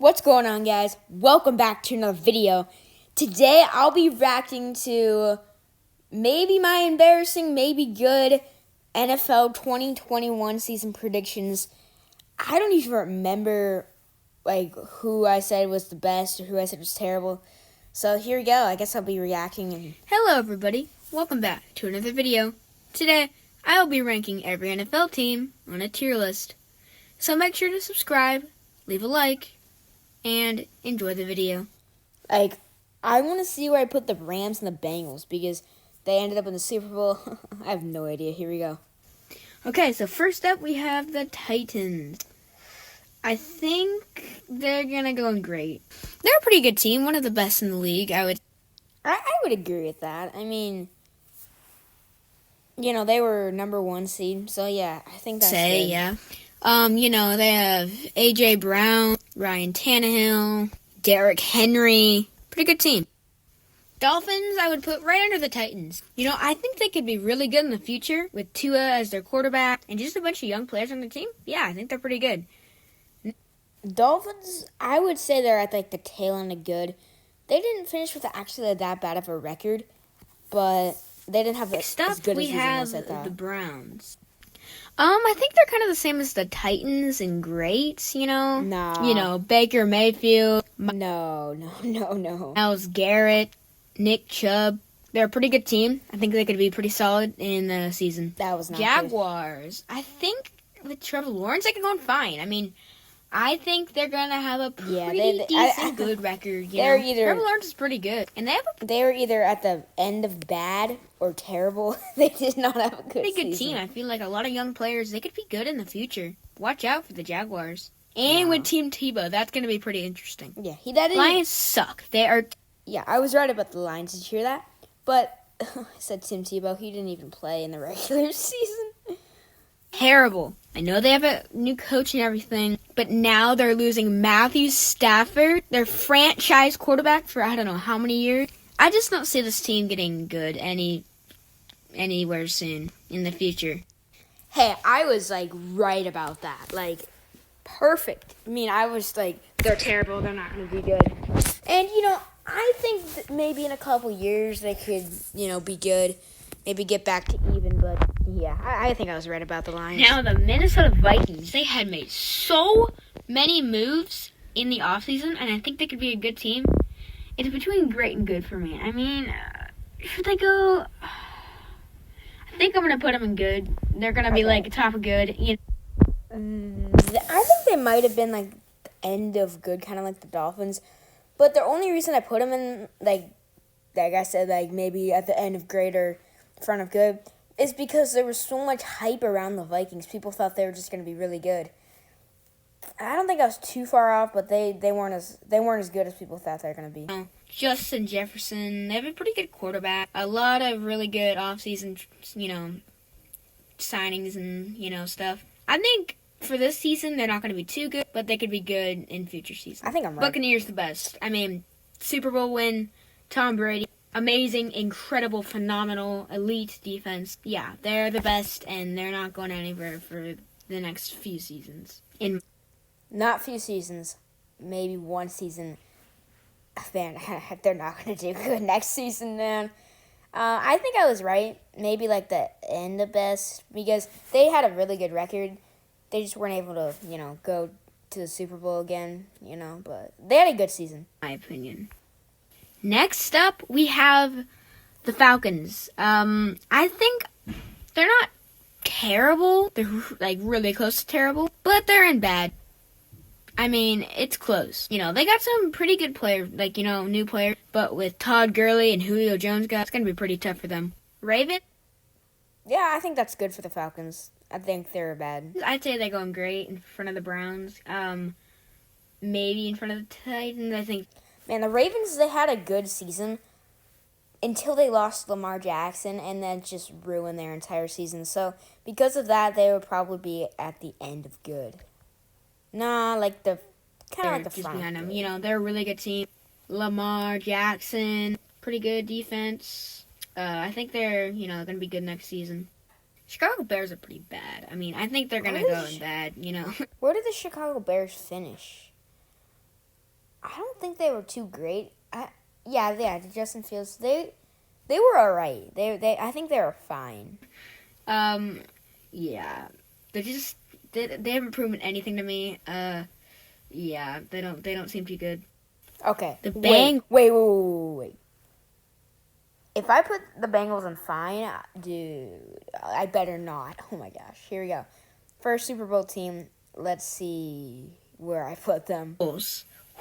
What's going on, guys? Welcome back to another video. Today I'll be reacting to maybe my embarrassing, maybe good NFL 2021 season predictions. I don't even remember who I said was the best or who I said was terrible. So here we go. I guess I'll be reacting. Hello everybody, welcome back to another video. Today, I will be ranking every NFL team on a tier list. So make sure to subscribe, leave a like, and enjoy the video. I want to see where I put the Rams and the Bengals because they ended up in the Super Bowl. I have no idea. Here we go. Okay, so first up we have the Titans. I think they're gonna go great. They're a pretty good team, one of the best in the league. I would agree with that. I mean, they were number 1 seed, so yeah, I think that's good. Yeah. They have A.J. Brown, Ryan Tannehill, Derrick Henry. Pretty good team. Dolphins, I would put right under the Titans. I think they could be really good in the future with Tua as their quarterback and just a bunch of young players on the team. Yeah, I think they're pretty good. Dolphins, I would say they're at the tail end of good. They didn't finish with actually that bad of a record, but they didn't have as good a season as I thought. The Browns. I think they're kind of the same as the Titans in greats, No. Baker Mayfield. No. Myles Garrett, Nick Chubb. They're a pretty good team. I think they could be pretty solid in the season. That was not Jaguars. Good. I think with Trevor Lawrence, they can go fine. I mean, I think they're gonna have a pretty decent good record. Trevor Lawrence is pretty good, and they're either at the end of bad or terrible. They did not have a pretty good team. I feel like a lot of young players. They could be good in the future. Watch out for the Jaguars. And with Team Tebow, that's gonna be pretty interesting. Yeah, Lions suck. They are. Yeah, I was right about the Lions. Did you hear that? But I said Tim Tebow. He didn't even play in the regular season. Terrible. I know they have a new coach and everything, but now they're losing Matthew Stafford, their franchise quarterback, for I don't know how many years. I just don't see this team getting good anywhere soon in the future. Hey, I was right about that. Perfect. I mean, I was they're terrible. They're not going to be good. And I think that maybe in a couple years they could be good. Maybe get back to even, but yeah, I think I was right about the Lions. Now, the Minnesota Vikings, they had made so many moves in the offseason, and I think they could be a good team. It's between great and good for me. I mean, should they go? I think I'm going to put them in good. They're going to be top of good. I think they might have been the end of good, kind of like the Dolphins. But the only reason I put them in, like I said, maybe at the end of great or front of good, is because there was so much hype around the Vikings. People thought they were just going to be really good. I don't think I was too far off, but they weren't as good as people thought they were going to be. Justin Jefferson, they have a pretty good quarterback. A lot of really good offseason, signings and stuff. I think for this season they're not going to be too good, but they could be good in future seasons. I think I'm right. Buccaneers the best. I mean, Super Bowl win, Tom Brady. Amazing, incredible, phenomenal, elite defense. Yeah, they're the best, and they're not going anywhere for the next few seasons. Not few seasons, maybe one season. Man, they're not going to do good next season, man. I think I was right. Maybe the end of best, because they had a really good record. They just weren't able to, go to the Super Bowl again, but they had a good season. My opinion. Next up, we have the Falcons. I think they're not terrible. They're really close to terrible, but they're in bad. I mean, it's close. They got some pretty good players, new players, but with Todd Gurley and Julio Jones, it's going to be pretty tough for them. Raven? Yeah, I think that's good for the Falcons. I think they're bad. I'd say they're going great in front of the Browns. Maybe in front of the Titans, I think. Man, the Ravens, they had a good season until they lost Lamar Jackson, and then just ruined their entire season. So, because of that, they would probably be at the end of good. Nah, the front. Just behind them. They're a really good team. Lamar Jackson, pretty good defense. I think they're, going to be good next season. Chicago Bears are pretty bad. I mean, I think they're going to go in bad, Where did the Chicago Bears finish? I don't think they were too great. The Justin Fields, they were all right. I think they were fine. Yeah, they haven't proven anything to me. Yeah, they don't seem too good. Okay. The Bang. Wait. If I put the Bengals in fine, dude, I better not. Oh my gosh. Here we go. First Super Bowl team. Let's see where I put them.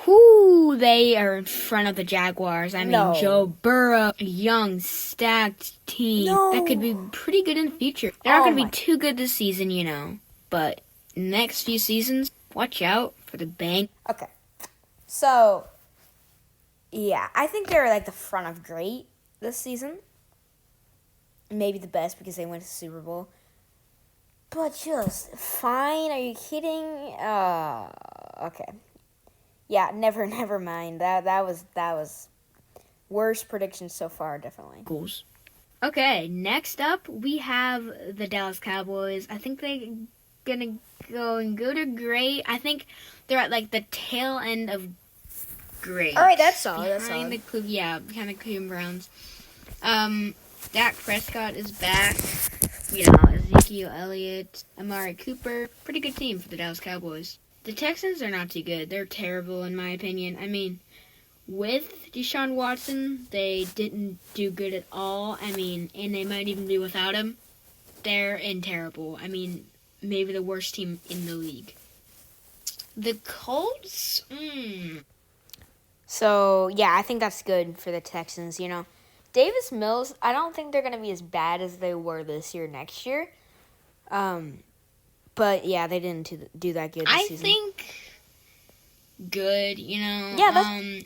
Who they are in front of the Jaguars. I mean, No. Joe Burrow, a young, stacked team that could be pretty good in the future. They're not going to be too good this season, you know, but next few seasons, watch out for the Bang. Okay. So, yeah, I think they're like the front of great this season. Maybe the best because they went to the Super Bowl. But just fine? Are you kidding? Okay. Yeah, never mind. That was worst prediction so far, definitely. Goals. Okay, next up we have the Dallas Cowboys. I think they're gonna go good or great. I think they're at like the tail end of great. All right, that's all. Behind the Cleveland Browns. Dak Prescott is back. You know, Ezekiel Elliott, Amari Cooper. Pretty good team for the Dallas Cowboys. The Texans are not too good. They're terrible in my opinion. I mean, with Deshaun Watson, they didn't do good at all. I mean, and they might even be without him. They're in terrible. I mean, maybe the worst team in the league. The Colts? So, yeah, I think that's good for the Texans, you know. Davis Mills, I don't think they're going to be as bad as they were this year next year. But, yeah, they didn't do that good this season. I think good, you know. Yeah,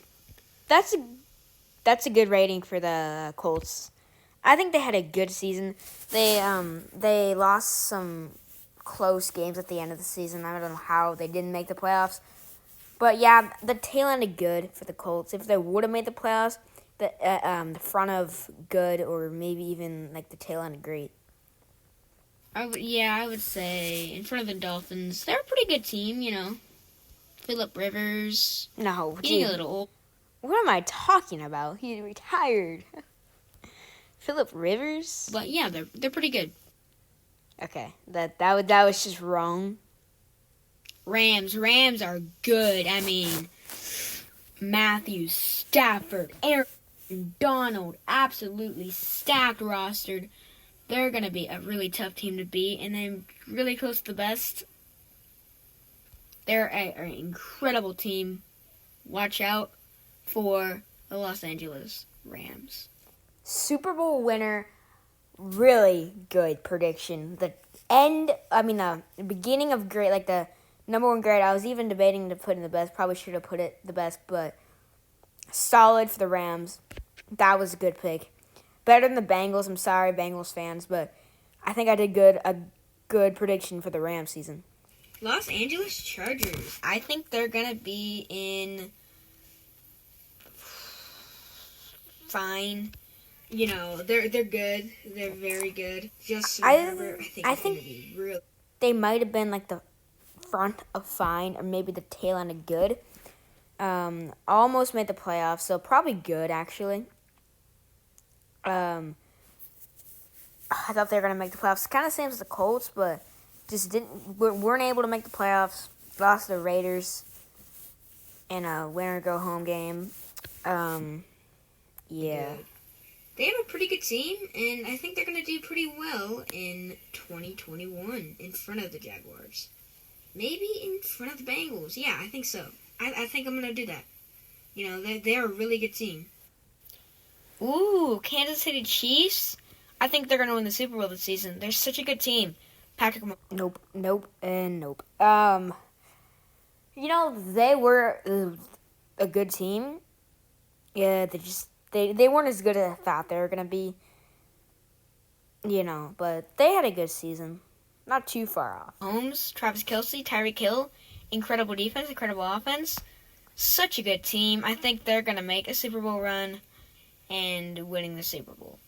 that's a good rating for the Colts. I think they had a good season. They lost some close games at the end of the season. I don't know how they didn't make the playoffs. But, yeah, the tail end of good for the Colts. If they would have made the playoffs, the front of good or maybe even, like, the tail end of great. I would say in front of the Dolphins, they're a pretty good team, you know. Phillip Rivers. No, getting a little old. What am I talking about? He retired. Phillip Rivers? But, yeah, they're pretty good. Okay, that was just wrong. Rams are good. I mean, Matthews, Stafford, Aaron Donald, absolutely stacked rostered. They're going to be a really tough team to beat, and they're really close to the best. They're an incredible team. Watch out for the Los Angeles Rams. Super Bowl winner, really good prediction. The beginning of great, like the number one grade, I was even debating to put in the best. Probably should have put it the best, but solid for the Rams. That was a good pick. Better than the Bengals. I'm sorry, Bengals fans, but I think I did a good prediction for the Rams season. Los Angeles Chargers. I think they're going to be in fine. You know, they're good. They're very good. Just remember, I think they're going to be real. They might have been like the front of fine or maybe the tail end of good. Almost made the playoffs, so probably good, actually. I thought they were going to make the playoffs. Kind of same as the Colts, but just weren't able to make the playoffs. Lost to the Raiders in a winner-go-home game. Yeah. They have a pretty good team, and I think they're going to do pretty well in 2021 in front of the Jaguars. Maybe in front of the Bengals. Yeah, I think so. I think I'm going to do that. You know, they're a really good team. Ooh, Kansas City Chiefs. I think they're going to win the Super Bowl this season. They're such a good team. Patrick Mahomes. Nope. You know, they were a good team. Yeah, they weren't as good as I thought they were going to be. You know, but they had a good season. Not too far off. Holmes, Travis Kelce, Tyreek Hill. Incredible defense, incredible offense. Such a good team. I think they're going to make a Super Bowl run and winning the Super Bowl.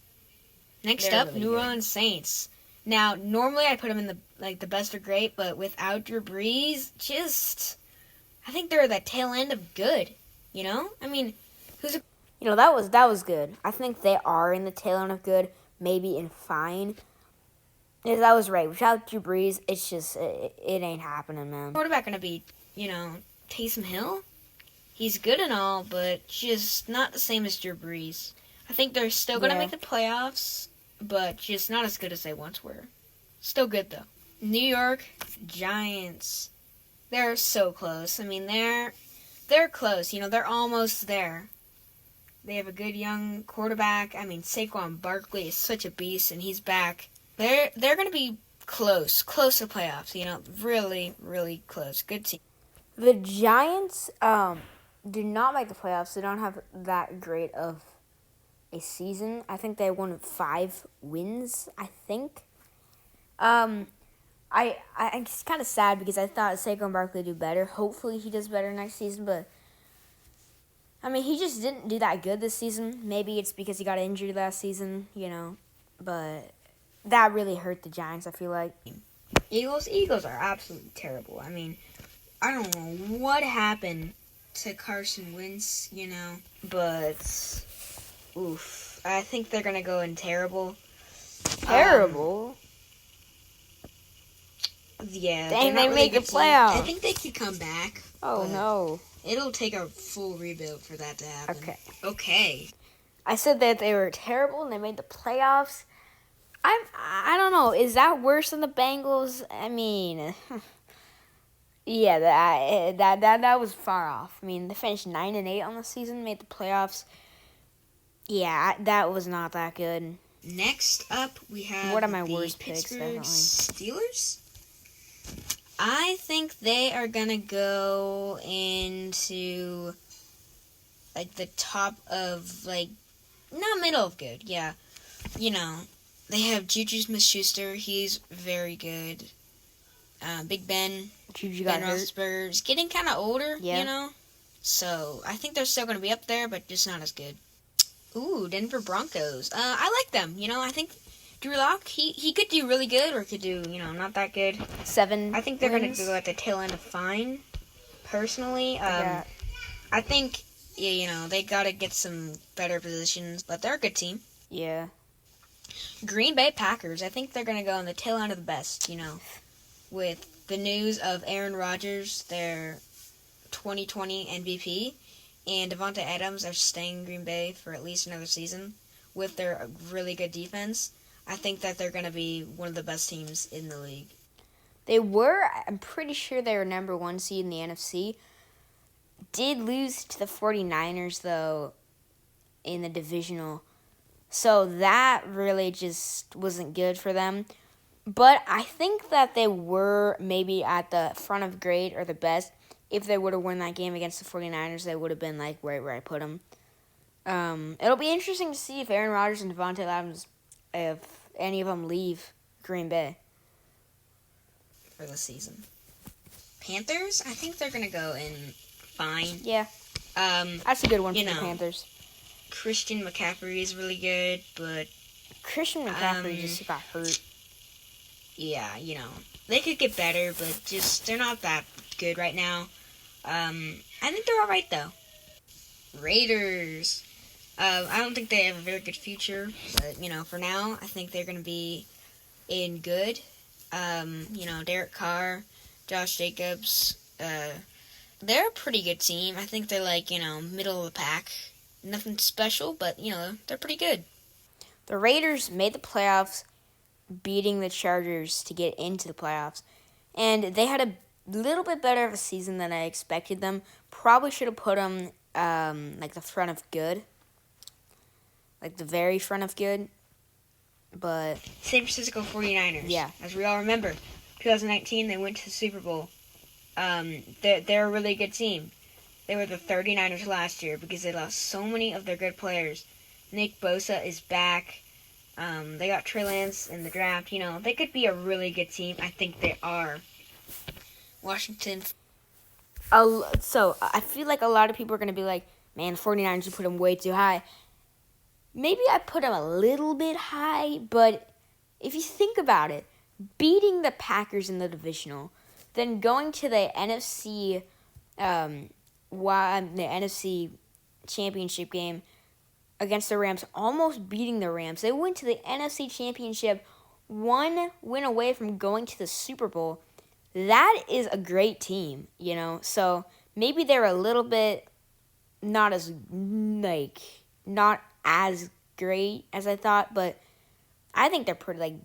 Next up, really New Orleans Saints. Now, normally I put them in the best or great, but without Drew Brees, I think they're the tail end of good. You know? I mean, who's a... that was good. I think they are in the tail end of good, maybe in fine. Yeah, that was right. Without Drew Brees, it's just, it ain't happening, man. quarterback going to be, Taysom Hill? He's good and all, but just not the same as Drew Brees. I think they're still going to make the playoffs, but just not as good as they once were. Still good, though. New York Giants. They're so close. I mean, they're close. They're almost there. They have a good young quarterback. I mean, Saquon Barkley is such a beast, and he's back. They're going to be close to playoffs. Really, really close. Good team. The Giants do not make the playoffs. They don't have that great of a season. I think they won 5 wins, I think. I'm just kind of sad because I thought Saquon Barkley would do better. Hopefully he does better next season, but I mean, he just didn't do that good this season. Maybe it's because he got injured last season, but that really hurt the Giants, I feel like. Eagles are absolutely terrible. I mean, I don't know what happened to Carson Wentz, but oof. I think they're going to go in terrible. Terrible? Yeah. Dang, they make the playoffs. I think they could come back. Oh, no. It'll take a full rebuild for that to happen. Okay. I said that they were terrible and they made the playoffs. I don't know. Is that worse than the Bengals? I mean, yeah, that was far off. I mean, they finished 9-8 on the season, made the playoffs. Yeah, that was not that good. Next up, we have one of my the worst picks, Pittsburgh definitely. Steelers. I think they are gonna go into the top of not middle of good. Yeah, they have Juju Smith-Schuster. He's very good. Big Ben. Juju got hurt. Roethlisberger's getting kind of older. So I think they're still gonna be up there, but just not as good. Ooh, Denver Broncos. I like them. I think Drew Lock, he could do really good or could do, not that good. 7 I think they're going wins. to go at the tail end of fine, personally. I think, they got to get some better positions, but they're a good team. Yeah. Green Bay Packers, I think they're going to go on the tail end of the best, with the news of Aaron Rodgers, their 2020 MVP, and Devonta Adams are staying in Green Bay for at least another season with their really good defense. I think that they're going to be one of the best teams in the league. I'm pretty sure they were number 1 seed in the NFC. Did lose to the 49ers, though, in the divisional. So that really just wasn't good for them. But I think that they were maybe at the front of grade or the best. If they would have won that game against the 49ers, they would have been right where I put them. It'll be interesting to see if Aaron Rodgers and Devonta Adams, if any of them leave Green Bay for the season. Panthers, I think they're going to go in fine. Yeah. That's a good one for the Panthers. Christian McCaffrey is really good, but Christian McCaffrey just got hurt. Yeah, they could get better, but they're not that good right now. I think they're all right, though. Raiders. I don't think they have a very good future, but, for now, I think they're going to be in good. Derek Carr, Josh Jacobs, they're a pretty good team. I think they're middle of the pack. Nothing special, but, they're pretty good. The Raiders made the playoffs, beating the Chargers to get into the playoffs. And they had a little bit better of a season than I expected them. Probably should have put them the front of good. The very front of good. But San Francisco 49ers. Yeah. As we all remember, 2019 they went to the Super Bowl. They're a really good team. They were the 39ers last year because they lost so many of their good players. Nick Bosa is back. They got Trey Lance in the draft. They could be a really good team. I think they are. Washington. So I feel like a lot of people are going to be like, man, the 49ers, you put them way too high. Maybe I put them a little bit high, but if you think about it, beating the Packers in the divisional, then going to the NFC the NFC Championship game against the Rams, almost beating the Rams. They went to the NFC Championship, one win away from going to the Super Bowl. That is a great team, you know. So maybe they're a little bit not as great as I thought, but I think they're pretty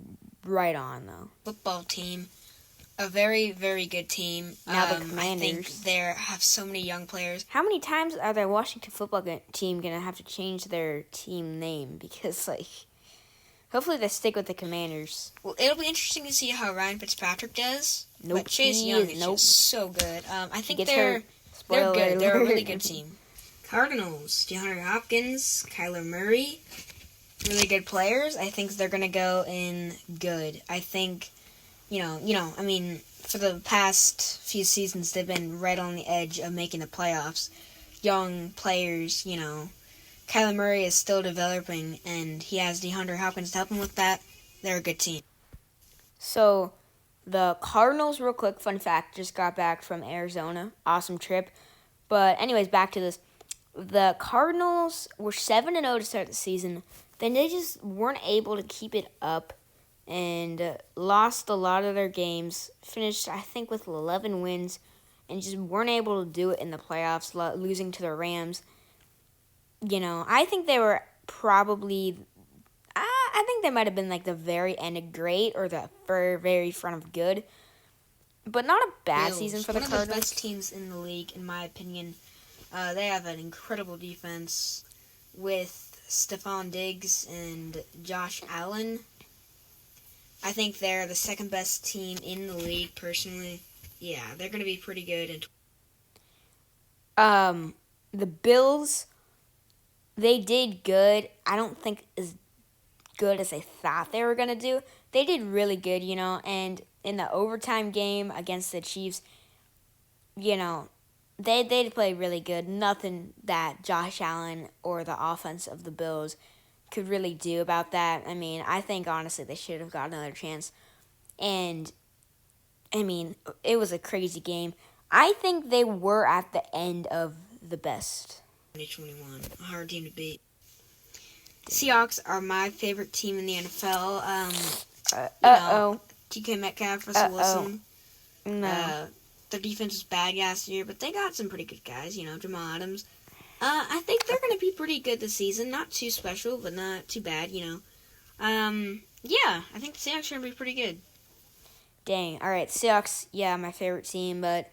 right on though. Football team, a very, very good team. Now the Commanders. I think they have so many young players. How many times are the Washington football team gonna have to change their team name? Because hopefully they stick with the Commanders. Well, it'll be interesting to see how Ryan Fitzpatrick does. Nope, but Chase Young is just so good. I think they're Spoiler good. alert. They're a really good team. Cardinals, DeAndre Hopkins, Kyler Murray, really good players. I think they're gonna go in good. I think, I mean, for the past few seasons, they've been right on the edge of making the playoffs. Young players, Kyler Murray is still developing, and he has DeAndre Hopkins to help him with that. They're a good team. So, the Cardinals, real quick, fun fact, just got back from Arizona. Awesome trip. But anyways, back to this. The Cardinals were 7-0 to start the season. Then they just weren't able to keep it up and lost a lot of their games. Finished, I think, with 11 wins and just weren't able to do it in the playoffs, losing to the Rams. I think they were probably... I think they might have been the very end of great or the very, very front of good. But not a bad season for the Cardinals. One of the best teams in the league, in my opinion. They have an incredible defense with Stephon Diggs and Josh Allen. I think they're the second best team in the league, personally. Yeah, they're going to be pretty good. The Bills, they did good. I don't think as good as they thought they were going to do. They did really good, and in the overtime game against the Chiefs, They played really good. Nothing that Josh Allen or the offense of the Bills could really do about that. I mean, I think, honestly, they should have got another chance. And, I mean, it was a crazy game. I think they were at the end of the best. 2021, a hard team to beat. Seahawks are my favorite team in the NFL. DK Metcalf, Russell Wilson. No. Their defense was bad last year, but they got some pretty good guys, Jamal Adams. I think they're going to be pretty good this season. Not too special, but not too bad, Yeah, I think the Seahawks are going to be pretty good. Dang. All right, Seahawks, yeah, my favorite team, but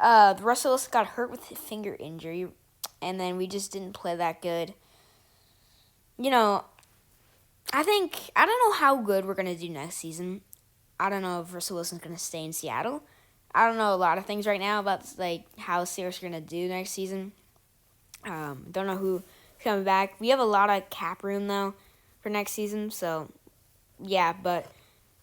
Russell Wilson got hurt with a finger injury, and then we just didn't play that good. I don't know how good we're going to do next season. I don't know if Russell Wilson's going to stay in Seattle. I don't know a lot of things right now about how Seahawks are going to do next season. Don't know who's coming back. We have a lot of cap room, though, for next season. So, yeah, but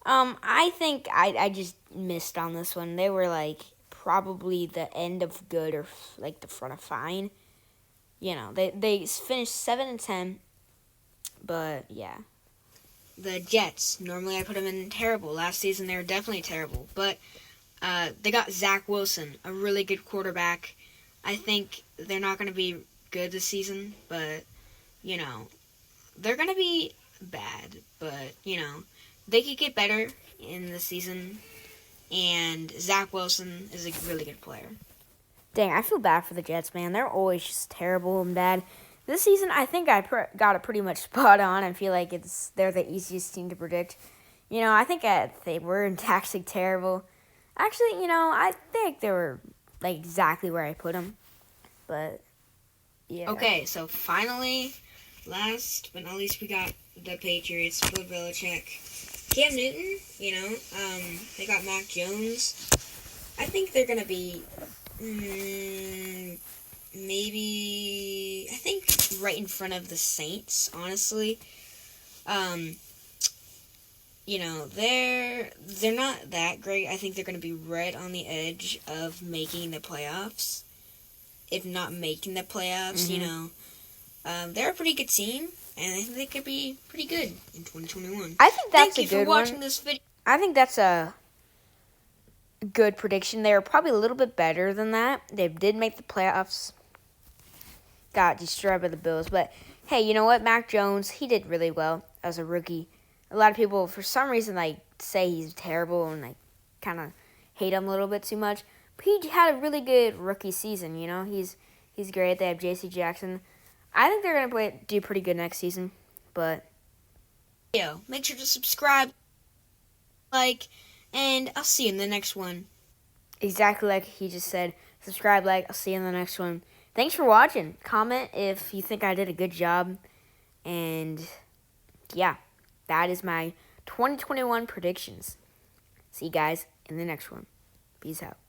I think I just missed on this one. They were, probably the end of good or, the front of fine. They finished 7-10, but, yeah. The Jets, normally I put them in terrible. Last season they were definitely terrible, but... they got Zach Wilson, a really good quarterback. I think they're not going to be good this season, but, they're going to be bad. But, they could get better in the season, and Zach Wilson is a really good player. Dang, I feel bad for the Jets, man. They're always just terrible and bad. This season, I think I got it pretty much spot on. I feel like they're the easiest team to predict. I think they were actually terrible. Actually, I think they were exactly where I put them. But, yeah. Okay, so finally, last but not least, we got the Patriots, Bill Belichick. Cam Newton, they got Mac Jones. I think they're going to be maybe, I think right in front of the Saints, honestly. They're not that great. I think they're going to be right on the edge of making the playoffs. If not making the playoffs, they're a pretty good team, and I think they could be pretty good in 2021. I think that's Thank a good one. Thank you for watching this video. I think that's a good prediction. They were probably a little bit better than that. They did make the playoffs. Got destroyed by the Bills. But, hey, you know what? Mac Jones, he did really well as a rookie. A lot of people, for some reason, say he's terrible and, kind of hate him a little bit too much. But he had a really good rookie season, you know? He's great. They have J.C. Jackson. I think they're going to do pretty good next season. But make sure to subscribe, and I'll see you in the next one. exactly like he just said, subscribe, I'll see you in the next one. Thanks for watching. Comment if you think I did a good job. And, yeah, that is my 2021 predictions. See you guys in the next one. Peace out.